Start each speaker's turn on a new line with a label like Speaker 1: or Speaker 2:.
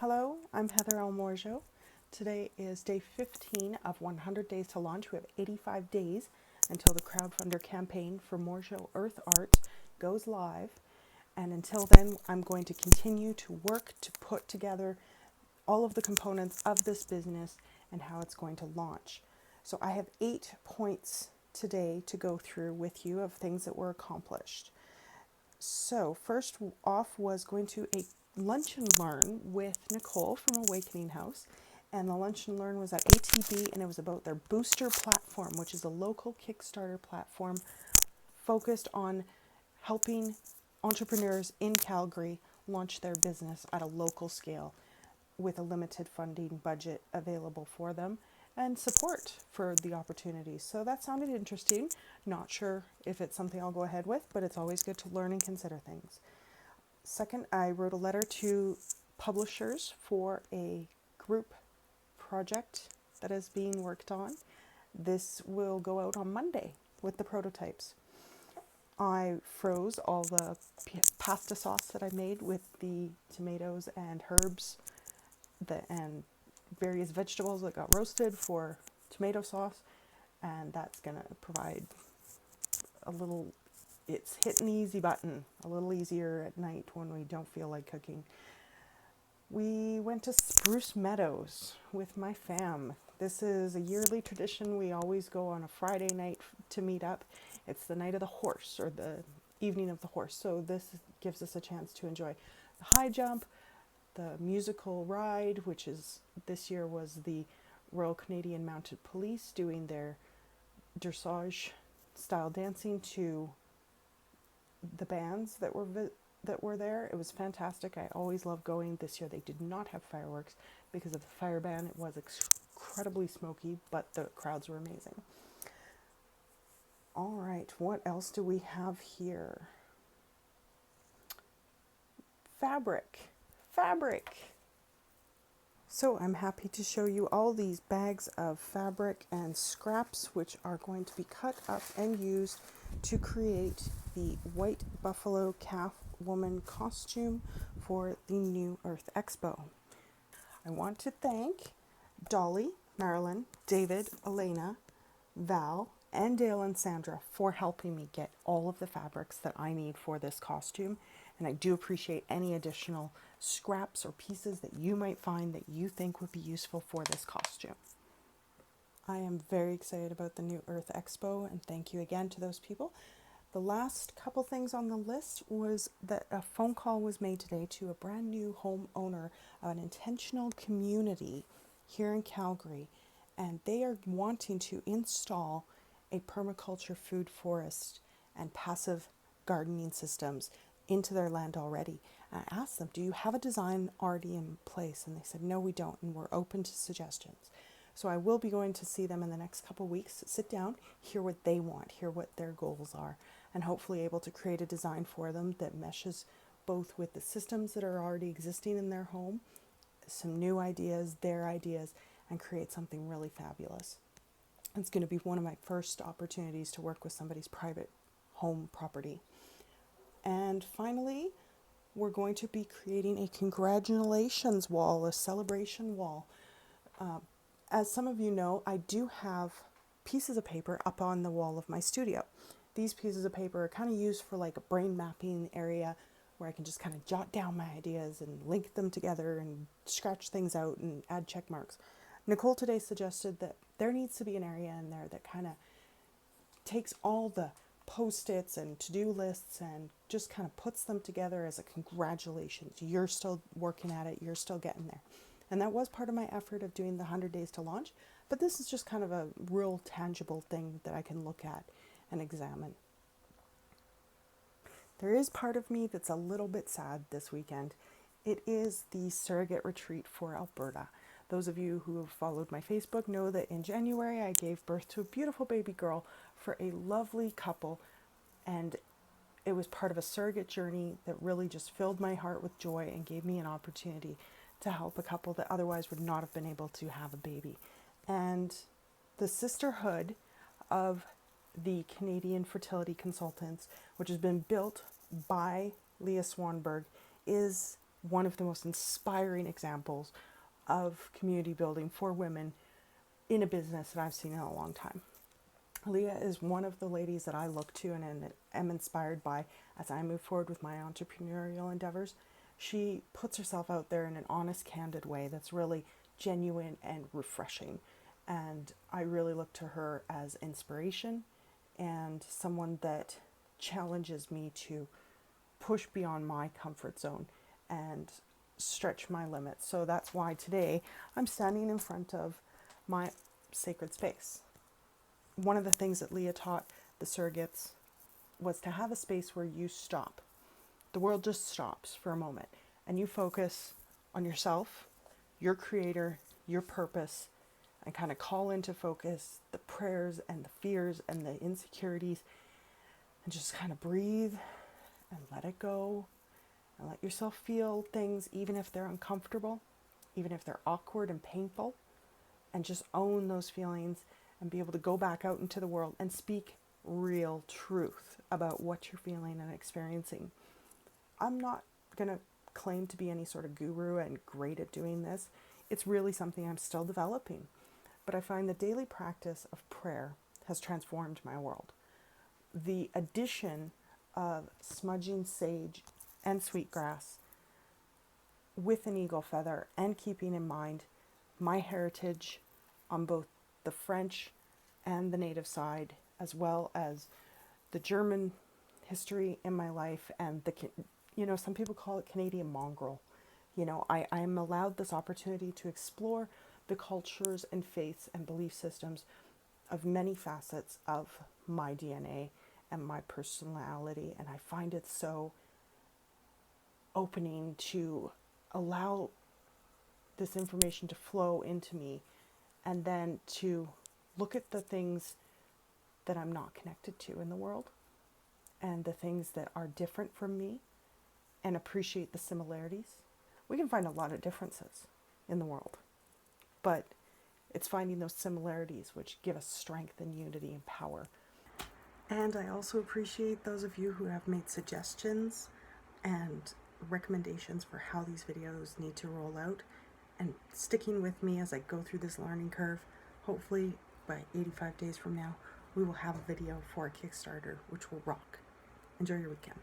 Speaker 1: Hello, I'm Heather Almorjo. Today is day 15 of 100 Days to Launch. We have 85 days until the crowdfunder campaign for Morjo Earth Art goes live. And until then, I'm going to continue to work to put together all of the components of this business and how it's going to launch. So I have 8 points today to go through with you of things that were accomplished. So first off was going to a lunch and learn with Nicole from Awakening House. And the lunch and learn was at ATB, and it was about their BoostR platform, which is a local Kickstarter platform focused on helping entrepreneurs in Calgary launch their business at a local scale with a limited funding budget available for them and support for the opportunities. So that sounded interesting. Not sure if it's something I'll go ahead with, but it's always good to learn and consider things. Second, I wrote a letter to publishers for a group project that is being worked on. This will go out on Monday with the prototypes. I froze all the pasta sauce that I made with the tomatoes and herbs and various vegetables that got roasted for tomato sauce, and that's going to provide it's hitting the easy button, a little easier at night when we don't feel like cooking. We went to Spruce Meadows with my fam. This is a yearly tradition. We always go on a Friday night to meet up. It's the night of the horse, or the evening of the horse. So this gives us a chance to enjoy the high jump, the musical ride, which is this year was the Royal Canadian Mounted Police doing their dressage style dancing to the bands that were there. It was fantastic. I always love going. This year they did not have fireworks because of the fire ban. It was incredibly smoky, but the crowds were amazing. All right, what else do we have here? Fabric. So I'm happy to show you all these bags of fabric and scraps which are going to be cut up and used to create the white buffalo calf woman costume for the New Earth Expo. I want to thank Dolly, Marilyn, David, Elena, Val, and Dale and Sandra for helping me get all of the fabrics that I need for this costume. And I do appreciate any additional scraps or pieces that you might find that you think would be useful for this costume. I am very excited about the New Earth Expo, and thank you again to those people. The last couple things on the list was that a phone call was made today to a brand new homeowner of an intentional community here in Calgary, and they are wanting to install a permaculture food forest and passive gardening systems into their land already. And I asked them, do you have a design already in place? And they said, no, we don't, and we're open to suggestions. So I will be going to see them in the next couple of weeks, sit down, hear what they want, hear what their goals are, and hopefully able to create a design for them that meshes both with the systems that are already existing in their home, some new ideas, their ideas, and create something really fabulous. It's going to be one of my first opportunities to work with somebody's private home property. And finally, we're going to be creating a congratulations wall, a celebration wall. As some of you know, I do have pieces of paper up on the wall of my studio. These pieces of paper are kind of used for like a brain mapping area where I can just kind of jot down my ideas and link them together and scratch things out and add check marks. Nicole today suggested that there needs to be an area in there that kind of takes all the post-its and to-do lists and just kind of puts them together as a congratulations. You're still working at it. You're still getting there. And that was part of my effort of doing the 100 days to launch. But this is just kind of a real tangible thing that I can look at and examine. There is part of me that's a little bit sad this weekend. It is the surrogate retreat for Alberta. Those of you who have followed my Facebook know that in January I gave birth to a beautiful baby girl for a lovely couple, and it was part of a surrogate journey that really just filled my heart with joy and gave me an opportunity to help a couple that otherwise would not have been able to have a baby. And the sisterhood of the Canadian Fertility Consultants, which has been built by Leah Swanberg, is one of the most inspiring examples of community building for women in a business that I've seen in a long time. Leah is one of the ladies that I look to and am inspired by as I move forward with my entrepreneurial endeavors. She puts herself out there in an honest, candid way that's really genuine and refreshing. And I really look to her as inspiration and someone that challenges me to push beyond my comfort zone and stretch my limits. So that's why today I'm standing in front of my sacred space. One of the things that Leah taught the surrogates was to have a space where you stop. The world just stops for a moment and you focus on yourself, your creator, your purpose, and kind of call into focus the prayers and the fears and the insecurities, and just kind of breathe and let it go and let yourself feel things, even if they're uncomfortable, even if they're awkward and painful, and just own those feelings and be able to go back out into the world and speak real truth about what you're feeling and experiencing. I'm not going to claim to be any sort of guru and great at doing this. It's really something I'm still developing. But I find the daily practice of prayer has transformed my world. The addition of smudging sage and sweetgrass with an eagle feather and keeping in mind my heritage on both the French and the native side, as well as the German history in my life and some people call it Canadian mongrel. I'm allowed this opportunity to explore the cultures and faiths and belief systems of many facets of my DNA and my personality. And I find it so opening to allow this information to flow into me and then to look at the things that I'm not connected to in the world and the things that are different from me and appreciate the similarities. We can find a lot of differences in the world, but it's finding those similarities which give us strength and unity and power. And I also appreciate those of you who have made suggestions and recommendations for how these videos need to roll out and sticking with me as I go through this learning curve. Hopefully by 85 days from now, we will have a video for a Kickstarter, which will rock. Enjoy your weekend.